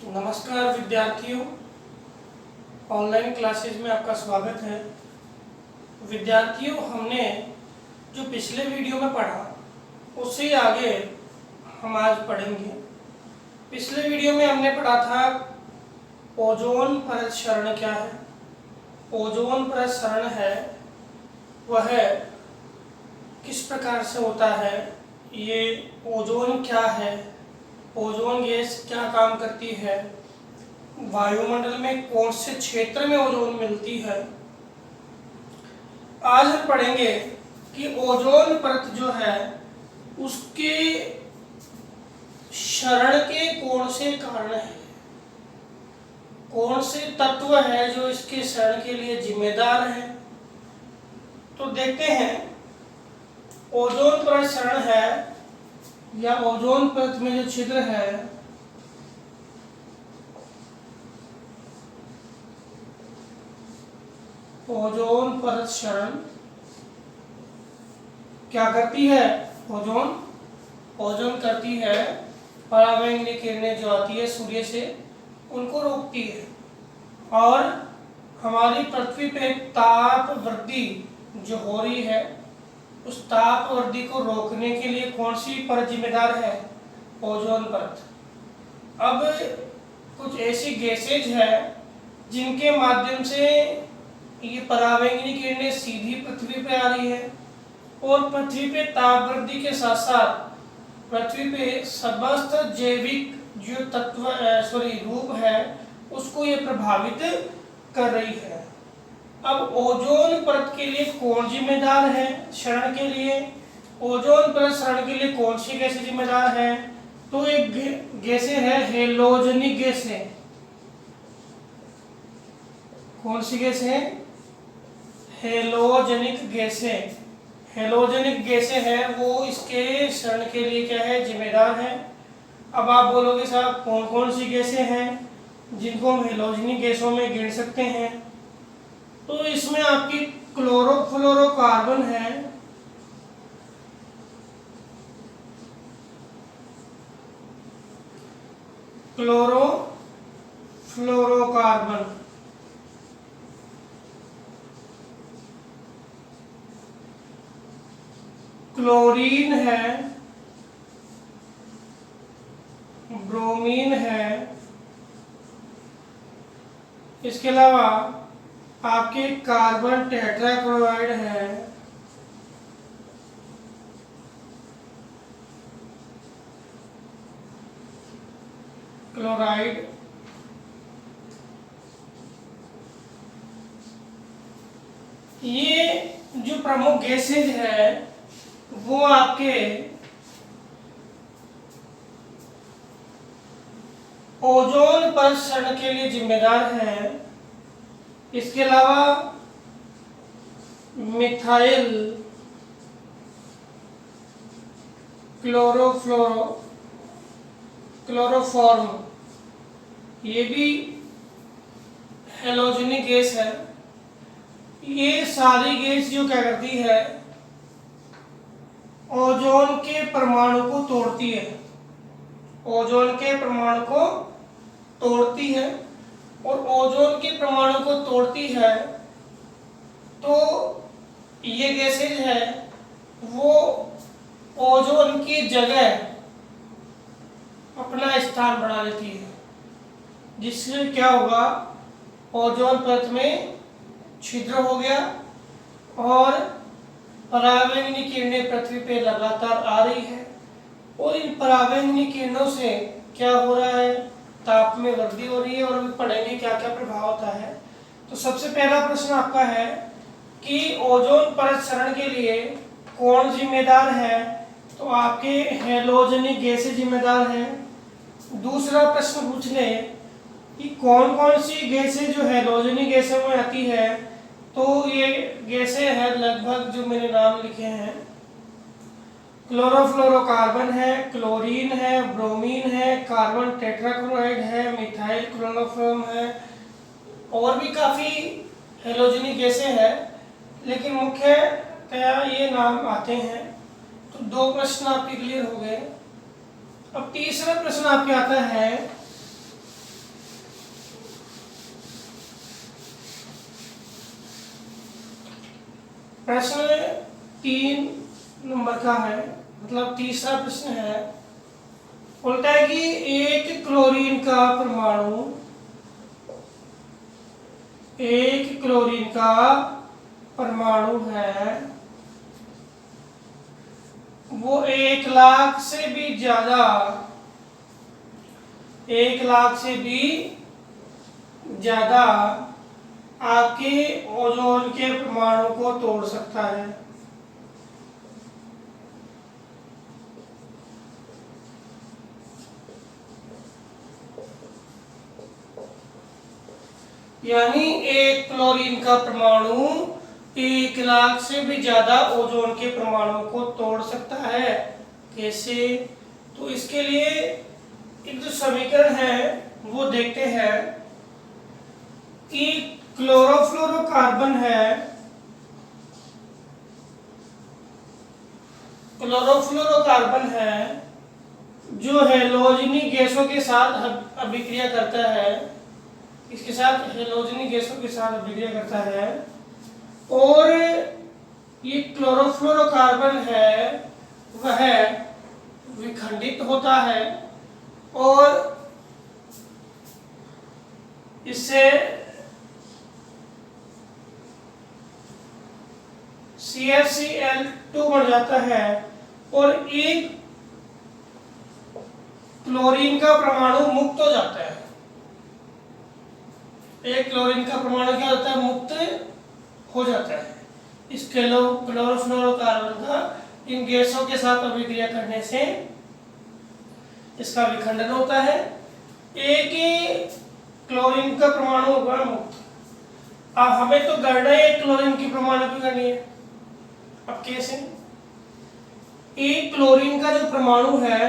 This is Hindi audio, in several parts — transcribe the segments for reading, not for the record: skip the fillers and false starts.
नमस्कार विद्यार्थियों, ऑनलाइन क्लासेज में आपका स्वागत है। विद्यार्थियों, हमने जो पिछले वीडियो में पढ़ा उससे आगे हम आज पढ़ेंगे। पिछले वीडियो में हमने पढ़ा था ओजोन परत क्षरण क्या है। ओजोन परत क्षरण है वह किस प्रकार से होता है, ये ओजोन क्या है, ओजोन गैस क्या काम करती है, वायुमंडल में कौन से क्षेत्र में ओजोन मिलती है। आज हम पढ़ेंगे कि ओजोन परत जो है उसके क्षरण के कौन से कारण है, कौन से तत्व है जो इसके क्षरण के लिए जिम्मेदार है। तो देखते हैं, ओजोन परत क्षरण है या ओजोन परत में जो छिद्र है ओजोन परत क्षरण क्या करती है। ओजोन करती है पराबैंगनी किरणें जो आती है सूर्य से उनको रोकती है, और हमारी पृथ्वी पे ताप वृद्धि जो हो रही है उस ताप वृद्धि को रोकने के लिए कौन सी परत जिम्मेदार है, ओजोन परत। अब कुछ ऐसी गैसेज है जिनके माध्यम से ये पराबैंगनी किरणें सीधी पृथ्वी पे आ रही है, और पृथ्वी पे ताप वृद्धि के साथ साथ पृथ्वी पे समस्त जैविक जो रूप है उसको ये प्रभावित कर रही है। अब ओजोन परत के लिए कौन जिम्मेदार है क्षरण के लिए, ओजोन परत क्षरण के लिए कौन सी गैसें जिम्मेदार है। तो एक गैसें है हेलोजनिक गैसें। कौन सी गैसें है, हेलोजनिक गैसें। हेलोजनिक गैसें हैं वो इसके क्षरण के लिए क्या है, जिम्मेदार है। अब आप बोलोगे साहब कौन कौन सी गैसें हैं जिनको हम हेलोजनिक गैसों में गिन सकते हैं। तो इसमें आपकी क्लोरोफ्लोरोकार्बन है, क्लोरोफ्लोरोकार्बन, क्लोरीन है, ब्रोमीन है, इसके अलावा आपके कार्बन टेट्राक्लोराइड है, क्लोराइड, ये जो प्रमुख गैसेज है वो आपके ओजोन परत क्षरण के लिए जिम्मेदार है। इसके अलावा मिथाइल क्लोरोफॉर्म ये भी हेलोजनिक गैस है। ये सारी गैस जो क्या करती है, ओजोन के परमाणु को तोड़ती है, ओजोन के परमाणु को तोड़ती है, और ओजोन के परमाणु को तोड़ती है तो ये गैसेज है वो ओजोन की जगह अपना स्थान बना लेती है, जिससे क्या होगा, ओजोन परत में छिद्र हो गया और पराबैंगनी किरणें पृथ्वी पे लगातार आ रही है, और इन पराबैंगनी किरणों से क्या हो रहा है, ताप में वृद्धि हो रही है। और अभी पढ़ेंगे क्या क्या प्रभाव होता है। तो सबसे पहला प्रश्न आपका है कि ओजोन परत क्षरण के लिए कौन जिम्मेदार है। तो आपके हेलोजनिक गैसें जिम्मेदार हैं। दूसरा प्रश्न पूछ ले कि कौन कौन सी गैसें जो हेलोजनिक गैसों में आती है। तो ये गैसें हैं लगभग जो मैंने नाम लिखे हैं, क्लोरोफ्लोरोकार्बन है, क्लोरीन है, ब्रोमीन है, कार्बन टेट्राक्लोराइड है, मिथाइल क्लोरोफॉर्म है, और भी काफ़ी हेलोजनिक गैसें हैं, लेकिन मुख्यतया ये नाम आते हैं। तो दो प्रश्न आपके क्लियर हो गए। अब तीसरा प्रश्न आपके आता है प्रश्न 3 नंबर का है, मतलब तीसरा प्रश्न है। बोलता है कि एक क्लोरीन का परमाणु, एक क्लोरीन का परमाणु है, वो 1,00,000 से भी ज्यादा, 1,00,000 से भी ज्यादा आपके ओजोन के परमाणु को तोड़ सकता है। यानी एक क्लोरीन का परमाणु 1,00,000 से भी ज्यादा ओजोन के परमाणु को तोड़ सकता है। कैसे? तो इसके लिए एक जो समीकरण है वो देखते हैं कि क्लोरोफ्लोरोकार्बन है, क्लोरोफ्लोरोकार्बन है जो हेलोजनी गैसों के साथ अभिक्रिया करता है, इसके साथ हेलोजनी गैसों के साथ अभिक्रिया करता है, और ये क्लोरोफ्लोरोकार्बन है वह विखंडित होता है और इससे CFCl2 बन जाता है और एक क्लोरीन का परमाणु मुक्त हो जाता है। एक क्लोरीन का परमाणु क्या होता है? मुक्त हो जाता है। इस क्लोरोफ्लोरोकार्बन का इन गैसों के साथ अभिक्रिया करने से इसका विखंडन होता है, एक ही क्लोरीन का परमाणु होगा मुक्त। अब हमें तो गणना एक क्लोरीन की परमाणु की करनी है। अब कैसे? एक क्लोरीन का जो परमाणु है,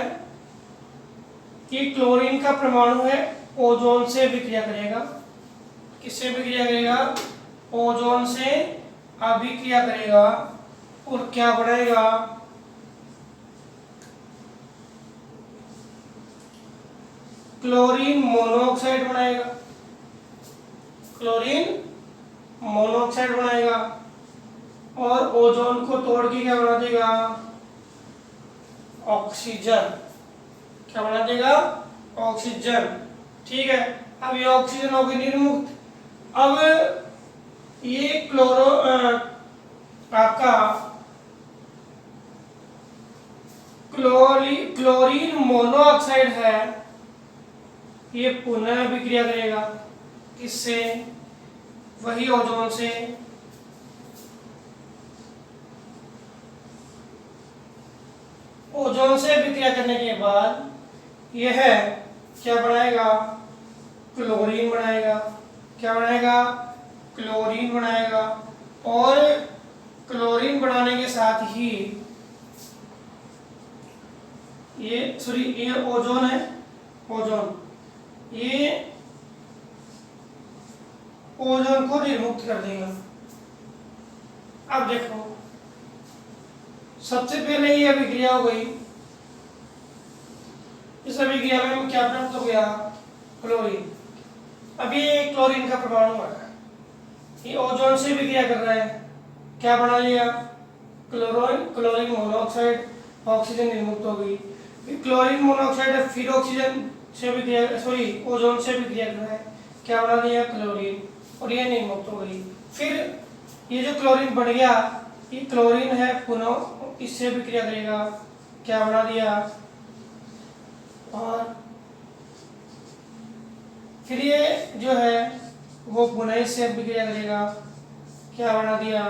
ये क्लोरीन का परमाणु है, ओजोन से विक्रिया करेगा। किससे विक्रिया करेगा? ओजोन से अभिक्रिया करेगा और क्या बनाएगा? क्लोरीन मोनोऑक्साइड बनाएगा, क्लोरीन मोनोऑक्साइड बनाएगा और ओजोन को तोड़ के क्या बना देगा? ऑक्सीजन। क्या बना देगा? ऑक्सीजन। ठीक है, अब ये ऑक्सीजन होगी निर्मुक्त। अब ये आपका क्लोरीन मोनोऑक्साइड है, ये पुनः विक्रिया करेगा। किससे? वही ओजोन से। ओजोन से विक्रिया करने के बाद यह क्या बनाएगा? क्लोरीन बनाएगा। क्या बनाएगा? क्लोरीन बनाएगा। और क्लोरीन बनाने के साथ ही ये ओजोन है, ओजोन, ये ओजोन को निर्मुक्त कर देगा। अब देखो, सबसे पहले ये अभिक्रिया हो गई, इस अभिक्रिया में क्या प्राप्त हो गया? क्लोरीन। अब ये क्लोरीन का परमाणु है, ये ओजोन से विक्रिया कर रहा है, क्या बना लिया? क्लोरीन मोनोऑक्साइड, ऑक्सीजन निर्मुक्त हो गई। क्लोरीन मोनोऑक्साइड फिर ऑक्सीजन से विक्रिया, ओजोन से विक्रिया कर रहा है, क्या बना दिया? क्लोरीन, और ये निर्मुक्त हो गई। फिर ये जो क्लोरीन बढ़ गया, ये क्लोरीन है, पुनः इससे विक्रिया करेगा, क्या बना दिया? और फिर ये जो है वो पुनः इससे विक्रिया करेगा, क्या बना दिया?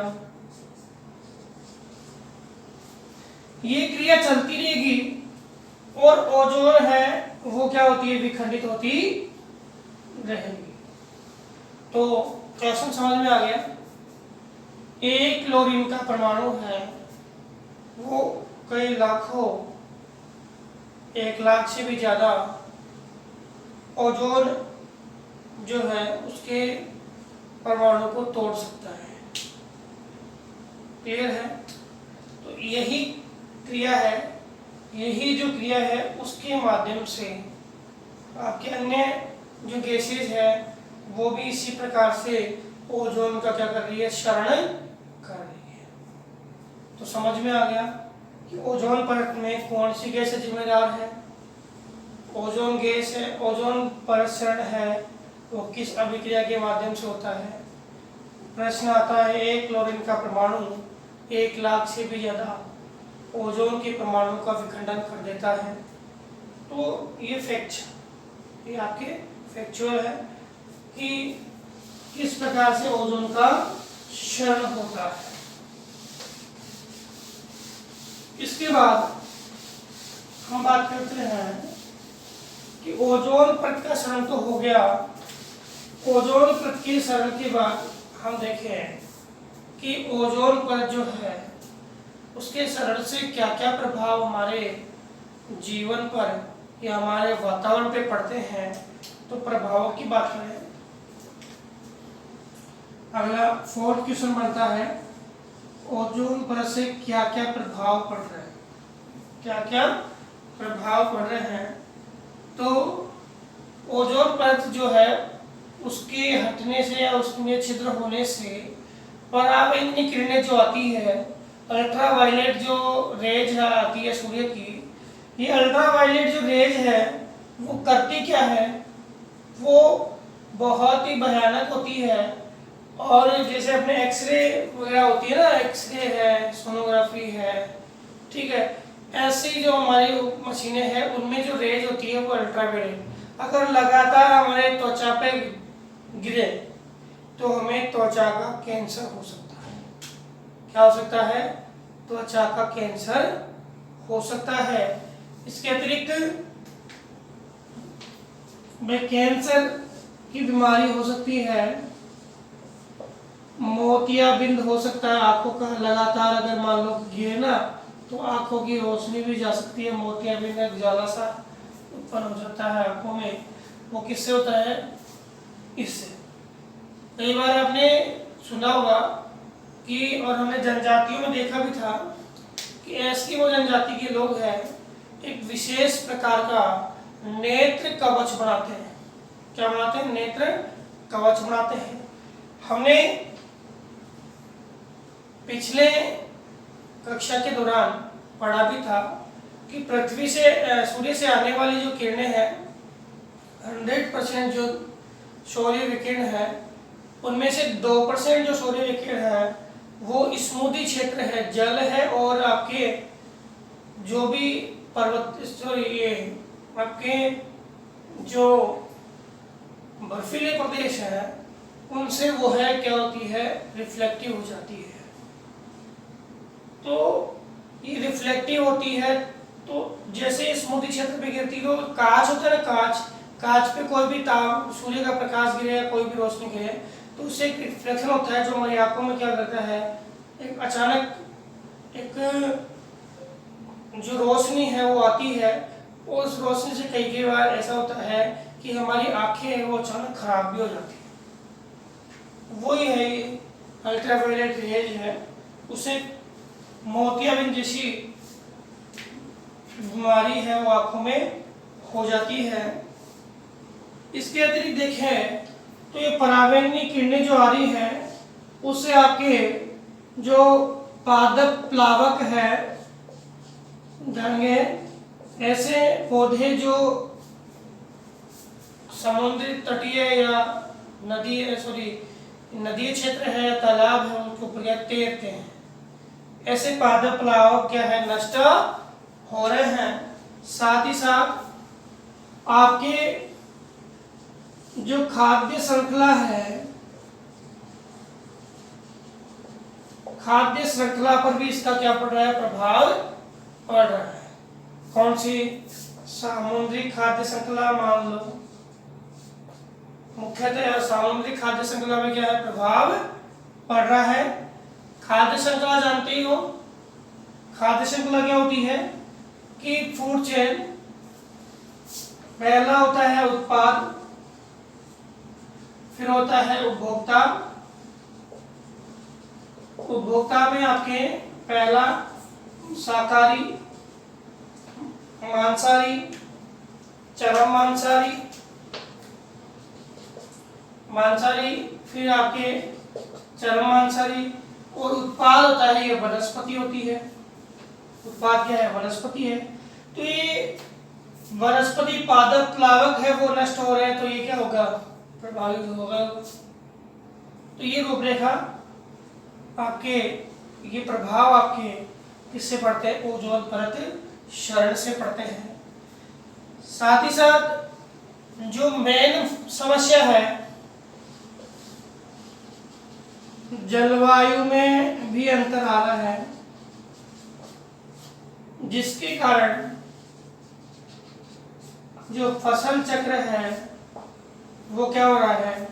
ये क्रिया चलती रहेगी और ओजोन है वो क्या होती है? विखंडित होती रहेगी। तो क्वेश्चन समझ में आ गया। एक क्लोरीन का परमाणु है, वो कई लाखों, 1,00,000 से भी ज्यादा ओजोन जो है उसके परमाणु को तोड़ सकता है। क्लियर है? तो यही क्रिया है, यही जो क्रिया है उसके माध्यम से आपके अन्य जो गैसेज है वो भी इसी प्रकार से ओजोन का क्या कर रही है? क्षरण कर रही है। तो समझ में आ गया कि ओजोन परत में कौन सी गैस जिम्मेदार है। ओजोन गैस है, ओजोन परिसरण है वो किस अभिक्रिया के माध्यम से होता है। प्रश्न आता है एक क्लोरीन का परमाणु 1 लाख से भी ज़्यादा ओजोन के परमाणु का विखंडन कर देता है। तो ये आपके फैक्चुअल है कि किस प्रकार से ओजोन का क्षरण होता है। इसके बाद हम बात करते हैं कि ओजोन परत का क्षरण तो हो गया। ओजोन परत के क्षरण के बाद हम देखें कि ओजोन परत जो है उसके क्षरण से क्या क्या प्रभाव हमारे जीवन पर या हमारे वातावरण पे पड़ते हैं। तो प्रभावों की बात करें, अगला 4th क्वेश्चन बनता है ओजोन परत से क्या क्या प्रभाव पड़ रहे हैं, क्या क्या प्रभाव पड़ रहे हैं। तो ओजोन परत जो है उसके हटने से या उसमें छिद्र होने से पराबैंगनी किरणें जो आती है, अल्ट्रावायलेट जो रेज आती है सूर्य की, ये अल्ट्रावायलेट जो रेज है वो करती क्या है, वो बहुत ही भयानक होती है। और जैसे अपने एक्सरे वगैरह होती है ना, एक्सरे है, सोनोग्राफी है, ठीक है, ऐसी जो हमारी मशीनें हैं उनमें जो रेज होती है वो अल्ट्रावायलेट अगर लगातार हमारे त्वचा पे गिरे तो हमें त्वचा का कैंसर हो सकता है। क्या हो सकता है? त्वचा का कैंसर हो सकता है। इसके अतिरिक्त में कैंसर की बीमारी हो सकती है, मोतियाबिंद हो सकता है। आंखों का लगातार अगर मान लो गिरे ना तो आंखों की रोशनी भी जा सकती है, मोतियाबिंद एक ज्यादा सा उत्पन्न हो जाता है आंखों में। वो किससे होता है? इससे। कई बार आपने सुना होगा कि, और हमने जनजातियों में देखा भी था कि एस्किमो जनजाति के लोग हैं एक विशेष प्रकार का नेत्र कवच बनाते हैं। क्या बनाते हैं? नेत्र कवच बनाते हैं। हमने पिछले कक्षा के दौरान पढ़ा भी था कि पृथ्वी से सूर्य से आने वाली जो किरणें हैं 100% जो सूर्य विकिरण है उनमें से 2% जो सूर्य विकिरण है वो स्मूदी क्षेत्र है, जल है, और आपके जो भी ये आपके जो बर्फीले प्रदेश है उनसे वो है क्या होती है, रिफ्लेक्टिव हो जाती है। तो ये रिफ्लेक्टिव होती है तो जैसे स्मूदी क्षेत्र पे गिरती है तो कांच होता है ना, कांच पे कोई भी ताप सूर्य का प्रकाश गिरे या कोई भी रोशनी गिरे तो उससे एक रिफ्लेक्शन होता है जो हमारी आंखों में क्या करता है, एक अचानक एक जो रोशनी है वो आती है। उस रोशनी से कई बार ऐसा होता है कि हमारी आंखें वो अचानक खराब भी हो जाती है। वही है ये अल्ट्रावायलेट रेज है, उसे मोतियाबिंद जैसी बीमारी है वो आंखों में हो जाती है। इसके अतिरिक्त देखें तो ये पराबैंगनी किरणें जो आ रही है उससे आपके जो पादप प्लावक है जाएंगे, ऐसे पौधे जो समुद्री तटीय या नदी क्षेत्र है या तालाब है उनके ऊपर तैरते हैं, ऐसे पादप प्लावक क्या है, नष्ट हो रहे हैं। साथ ही साथ आपके जो खाद्य श्रृंखला है, खाद्य श्रृंखला पर भी इसका क्या पड़ रहा है, प्रभाव पड़ रहा है। कौन सी? समुद्री खाद्य श्रृंखला मान लो, मुख्यतः समुद्री खाद्य श्रृंखला में क्या है, प्रभाव पड़ रहा है। खाद्य श्रृंखला जानते ही हो, खाद्य श्रृंखला क्या होती है कि फूड चेन, पहला होता है उत्पाद, फिर होता है उपभोक्ता। उपभोक्ता में आपके पहला शाकाहारी, मांसाहारी, चरम मांसाहारी, फिर आपके चरम मांसाहारी, और उत्पाद होता है ये वनस्पति होती है। उत्पाद क्या है? वनस्पति है। तो ये वनस्पति पादप प्लावक है वो नष्ट हो रहे हैं, तो ये क्या होगा? प्रभावित होगा। तो ये रूपरेखा आपके, ये प्रभाव आपके किससे पड़ते हैं? ओजोन परत क्षरण से पड़ते हैं। साथ ही साथ जो मेन समस्या है, जलवायु में भी अंतर आ रहा है, जिसके कारण जो फसल चक्र है वो क्या हो रहा है?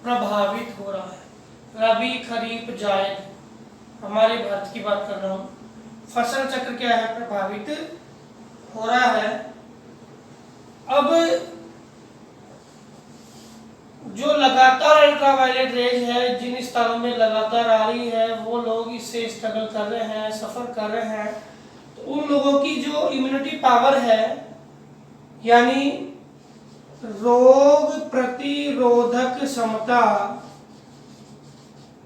प्रभावित हो रहा है। रबी, खरीफ, जायद, हमारे भारत की बात कर रहा हूँ, फसल चक्र क्या है? प्रभावित हो रहा है। अब जो लगातार अल्ट्रावायलेट रेज है जिन स्थलों में लगातार आ रही है, वो लोग इससे स्ट्रगल कर रहे हैं, सफर कर रहे हैं। तो उन लोगों की जो इम्यूनिटी पावर है, यानी रोग प्रतिरोधक क्षमता,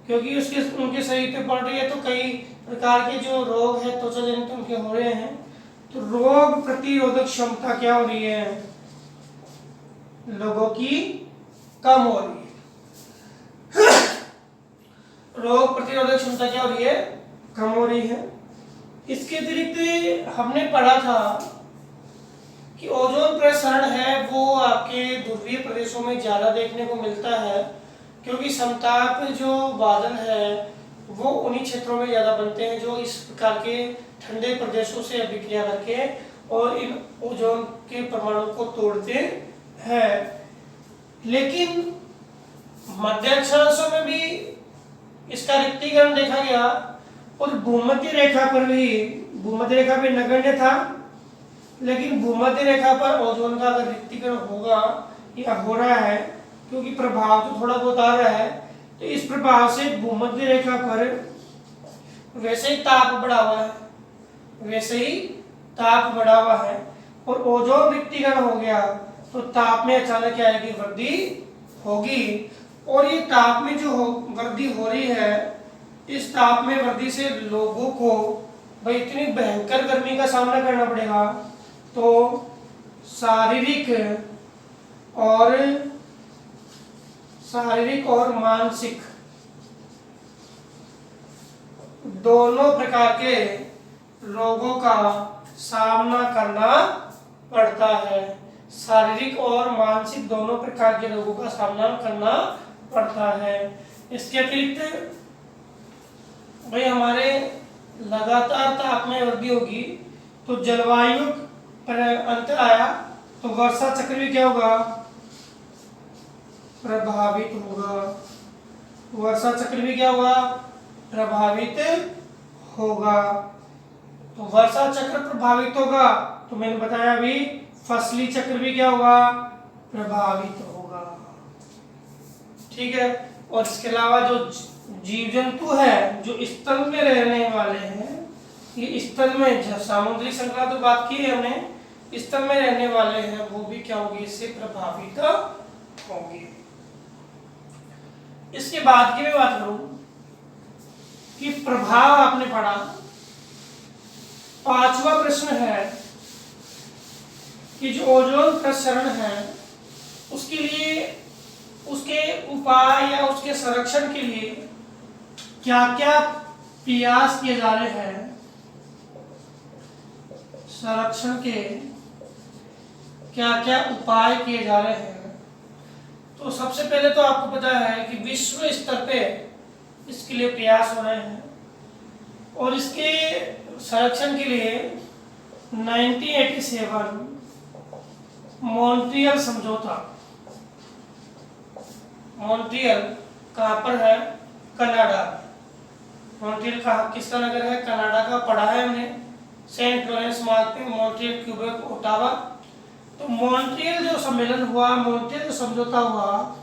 क्योंकि उसके उनके शरीर पे पड़ रही है, तो कई प्रकार के जो रोग है त्वचा जनित उनके हो रहे हैं, तो रोग प्रतिरोधक क्षमता क्या हो रही है? लोगों की कम हो रही है। रोग प्रतिरोधक क्षमता क्या हो रही है? कम हो रही है। इसके अतिरिक्त हमने पढ़ा था कि ओजोन प्रसरण है वो आपके ध्रुवीय प्रदेशों में ज्यादा देखने को मिलता है, क्योंकि समताप जो बादल है वो उन्हीं क्षेत्रों में ज्यादा बनते हैं जो इस प्रकार के ठंडे प्रदेशों से अभिक्रिया करके और इन ओजोन के परमाणु को तोड़ते हैं। लेकिन मध्य अक्षांशों में भी इसका रिक्तीकरण देखा गया, और भूमध्य रेखा पर भी, भूमध्य रेखा भी नगण्य था, लेकिन भूमध्य रेखा पर ओजोन का अगर रिक्तीकरण होगा या हो रहा है, क्योंकि प्रभाव तो थोड़ा बहुत आ रहा है, तो इस प्रभाव से भूमध्य रेखा पर वैसे ही ताप बढ़ा हुआ है, वैसे ही ताप बढ़ा हुआ है, और ओजोन रिक्तीकरण हो गया तो ताप में अचानक क्या आएगी? वृद्धि होगी। और ये ताप में जो वृद्धि हो रही है, इस ताप में वृद्धि से लोगों को भाई इतनी भयंकर गर्मी का सामना करना पड़ेगा, तो शारीरिक और मानसिक दोनों प्रकार के रोगों का सामना करना पड़ता है। शारीरिक और मानसिक दोनों प्रकार के रोगों का सामना करना पड़ता है। इसके अतिरिक्त भाई हमारे लगातार ताप में वृद्धि होगी, तो जलवायु पर अंतर आया, तो वर्षा चक्र भी क्या होगा? प्रभावित होगा। वर्षा चक्र भी क्या होगा? प्रभावित होगा। तो वर्षा चक्र प्रभावित होगा, तो मैंने बताया अभी फसली चक्र भी क्या होगा? प्रभावित होगा। ठीक है। और इसके अलावा जो जीव जंतु है जो स्थल में रहने वाले हैं, ये स्थल में समुद्री श्रृंखला तो बात की है हमने, स्थल में रहने वाले हैं वो भी क्या होगी? इससे प्रभावित होंगे। इसके बाद की मैं बात करूं कि प्रभाव आपने पढ़ा। पांचवा प्रश्न है कि जो ओजोन प्रसरण है उसके लिए, उसके उपाय या उसके संरक्षण के लिए क्या क्या प्रयास किए जा रहे हैं? संरक्षण के क्या क्या उपाय किए जा रहे हैं? तो सबसे पहले तो आपको पता है कि विश्व स्तर पे इसके लिए प्रयास हो रहे हैं, और इसके संरक्षण के लिए 1987 मॉन्ट्रियल समझौता, मॉन्ट्रियल कहाँ पर है? कनाडा। मॉन्ट्रियल कहाँ, किसका नगर है? कनाडा का। पढ़ा है हमने सेंट लॉरेंस मार्ग पे, मॉन्ट्रियल, क्यूबेक, ओटावा। तो मॉन्ट्रियल जो सम्मेलन हुआ, मॉन्ट्रियल जो समझौता हुआ,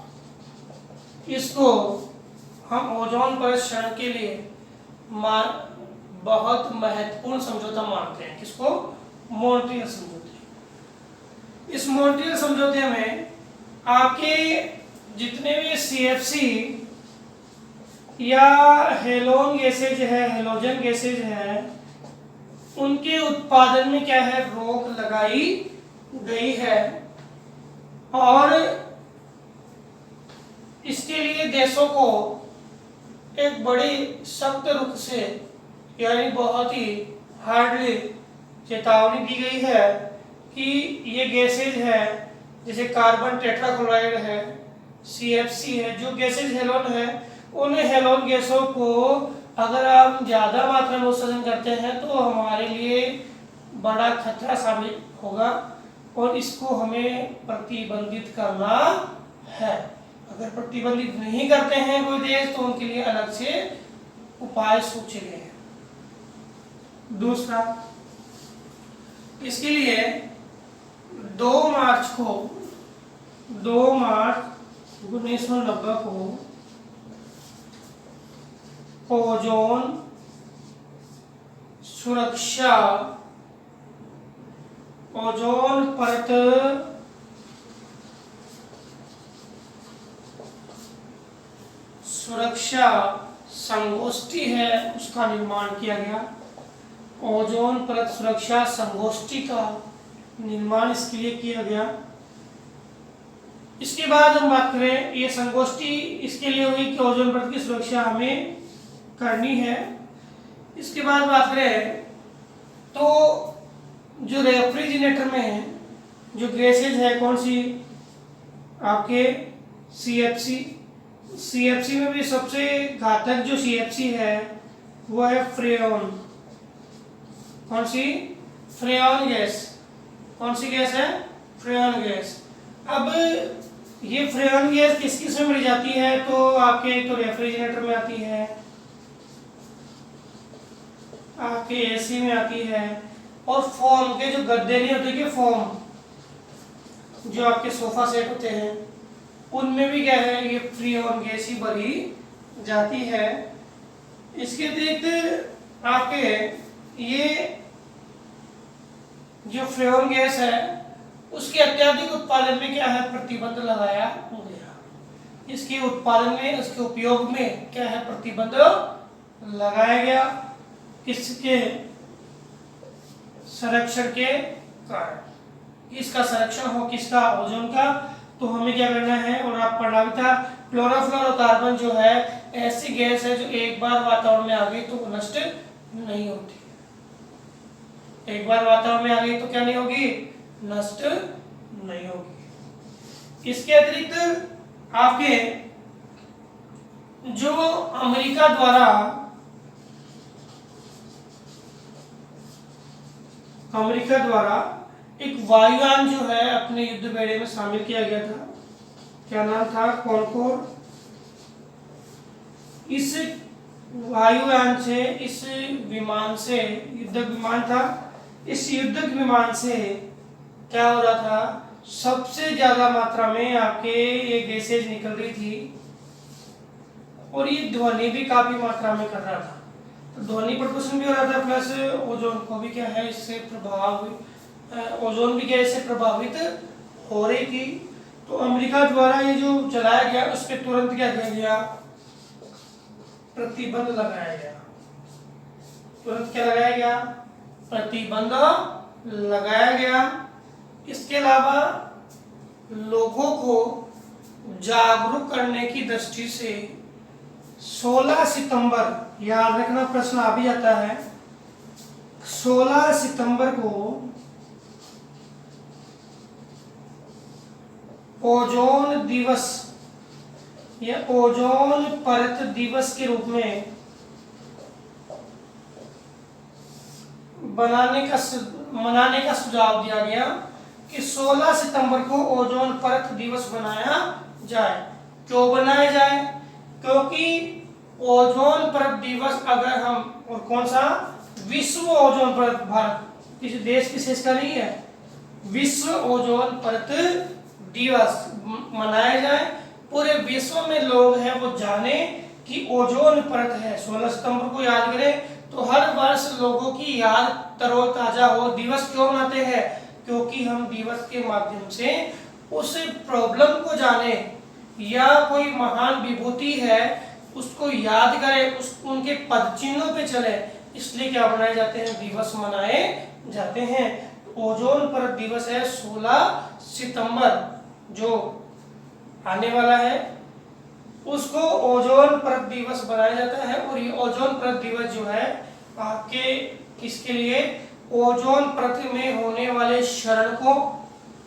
इसको हम ओजोन परत क्षरण के लिए बहुत महत्वपूर्ण समझौता मानते हैं। किसको? मॉन्ट्रियल समझौते। इस मॉन्ट्रियल समझौते में आपके जितने भी CFC या हेलोन गैसेज है, हेलोजन गैसेज है, उनके उत्पादन में क्या है, रोक लगाई गई है। और इसके लिए देशों को एक बड़ी सख्त रुख से, यानी बहुत ही हार्डली चेतावनी दी गई है कि ये गैसेज है, जैसे कार्बन टेट्राक्लोराइड है, CFC है, जो गैसेज हेलोन है, उन हेलोन गैसों को अगर हम ज़्यादा मात्रा में उत्सर्जन करते हैं तो हमारे लिए बड़ा खतरा साबित होगा और इसको हमें प्रतिबंधित करना है। अगर प्रतिबंधित नहीं करते हैं कोई देश तो उनके लिए अलग से उपाय सोचे गए हैं। दूसरा, इसके लिए 2 मार्च 1990 को ओजोन सुरक्षा, ओजोन परत सुरक्षा संगोष्ठी है, उसका निर्माण किया गया। ओजोन परत सुरक्षा संगोष्ठी का निर्माण इसके लिए किया गया। इसके बाद हम बात करें, ये संगोष्ठी इसके लिए हुई कि ओजोन परत की सुरक्षा हमें करनी है। इसके बाद बात करें तो जो रेफ्रिजरेटर में जो गैसेज है, कौन सी, आपके CFC में भी सबसे घातक जो CFC है वो है फ्रेऑन। कौन सी, फ्रेऑन गैस। कौन सी गैस है, फ्रेऑन गैस। अब ये फ्रेऑन गैस किस किस में मिल जाती है, तो आपके तो रेफ्रिजरेटर में आती है, आपके AC में आती है, और फोम के जो गद्दे नहीं होते कि फोम जो आपके सोफा सेट होते हैं उनमें भी क्या है, ये फ्रेऑन गैस ही भरी जाती है। इसके अतिरिक्त आपके ये जो फ्रेऑन गैस है उसके अत्यधिक उत्पादन में क्या है, प्रतिबंध लगाया गया। इसके उत्पादन में, इसके उपयोग में क्या है, प्रतिबंध लगाया गया। किसके संरक्षण के कारण, इसका संरक्षण हो किसका, ओजोन का। तो हमें क्या करना है, और आप पढ़ा भी था, क्लोरोफ्लोरोकार्बन जो है ऐसी गैस है जो एक बार वातावरण में आ गई तो वो नष्ट नहीं होती। एक बार वातावरण में आ गई तो क्या नहीं होगी, नष्ट नहीं होगी। इसके अतिरिक्त आपके जो अमेरिका द्वारा एक वायुयान जो है अपने युद्ध बेड़े में शामिल किया गया था, क्या नाम था, कॉनकोर। इस वायुयान से, इस विमान से, युद्धक विमान था, इस युद्धक विमान से क्या हो रहा था, सबसे ज्यादा मात्रा में आपके ये गैसेज निकल रही थी और ये ध्वनि भी काफी मात्रा में कर रहा था। तो ध्वनि प्रदूषण भी हो रहा था, प्लस ओजोन को भी क्या है इससे ओजोन भी क्या इससे प्रभावित हो रही थी। तो अमेरिका द्वारा ये जो चलाया गया उस पर तुरंत क्या किया गया, प्रतिबंध लगाया गया। तुरंत क्या लगाया गया, प्रतिबंध लगाया गया। इसके अलावा लोगों को जागरूक करने की दृष्टि से 16 सितंबर, याद रखना प्रश्न आ भी जाता है, 16 सितंबर को ओजोन दिवस या ओजोन परत दिवस के रूप में मनाने का सुझाव दिया गया कि 16 सितंबर को ओजोन परत दिवस बनाया जाए। क्यों बनाया जाए, क्योंकि ओजोन परत दिवस अगर हम, और कौन सा, विश्व ओजोन परत, भारत किसी देश विशेष का नहीं है, विश्व ओजोन परत दिवस मनाया जाए, पूरे विश्व में लोग हैं वो जाने कि ओजोन परत है। 16 सितंबर को याद करें तो हर वर्ष लोगों की याद तरोताजा हो। दिवस क्यों मनाते हैं, क्योंकि हम दिवस के माध्यम से उस प्रॉब्लम को जाने, या कोई महान विभूति है उसको याद करें, उनके पद चिन्हों पे चले, इसलिए क्या बनाए जाते हैं, दिवस मनाए जाते हैं। ओजोन परत दिवस है 16 सितंबर जो आने वाला है, उसको ओजोन परत दिवस बनाया जाता है। और ये ओजोन परत दिवस जो है आपके किसके लिए, ओजोन परत में होने वाले क्षरण को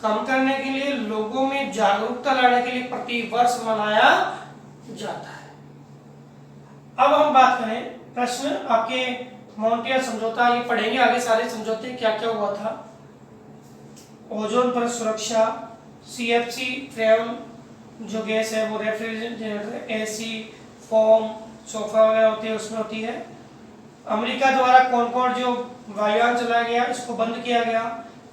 कम करने के लिए, लोगों में जागरूकता लाने के लिए प्रति वर्ष मनाया जाता है। अब हम बात करें प्रश्न आपके मॉन्ट्रियल समझौता, ये पढ़ेंगे आगे सारे समझौते क्या क्या हुआ था। ओजोन परत सुरक्षा, CFC फ्रेम जो गैस है वो रेफ्रिजरेटर, AC, फोम, सोफा वगैरह होती है उसमें होती है। अमेरिका द्वारा कॉनकॉर्ड जो वायुयान चलाया गया इसको बंद किया गया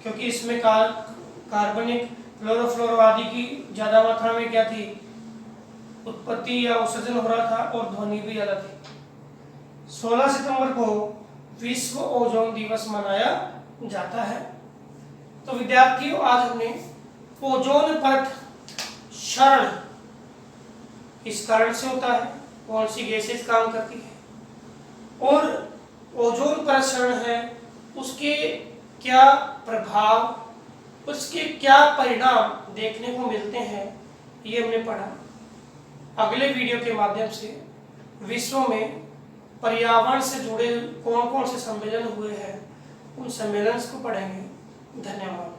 क्योंकि इसमें कार्बनिक क्लोरोफ्लोरो आदि की ज्यादा मात्रा में क्या थी, उत्पत्ति या उत्सर्जन हो रहा था और ध्वनि भी ज्यादा थी। 16 सितंबर को विश्व ओजोन दिवस मनाया जाता है। तो विद्यार्थियों आज हमने ओजोन परत क्षरण किस कारण से होता है, कौन सी गैसेज काम करती है, और ओजोन परत क्षरण है उसके क्या प्रभाव, उसके क्या परिणाम देखने को मिलते हैं, ये हमने पढ़ा। अगले वीडियो के माध्यम से विश्व में पर्यावरण से जुड़े कौन कौन से सम्मेलन हुए हैं उन सम्मेलन को पढ़ेंगे। धन्यवाद।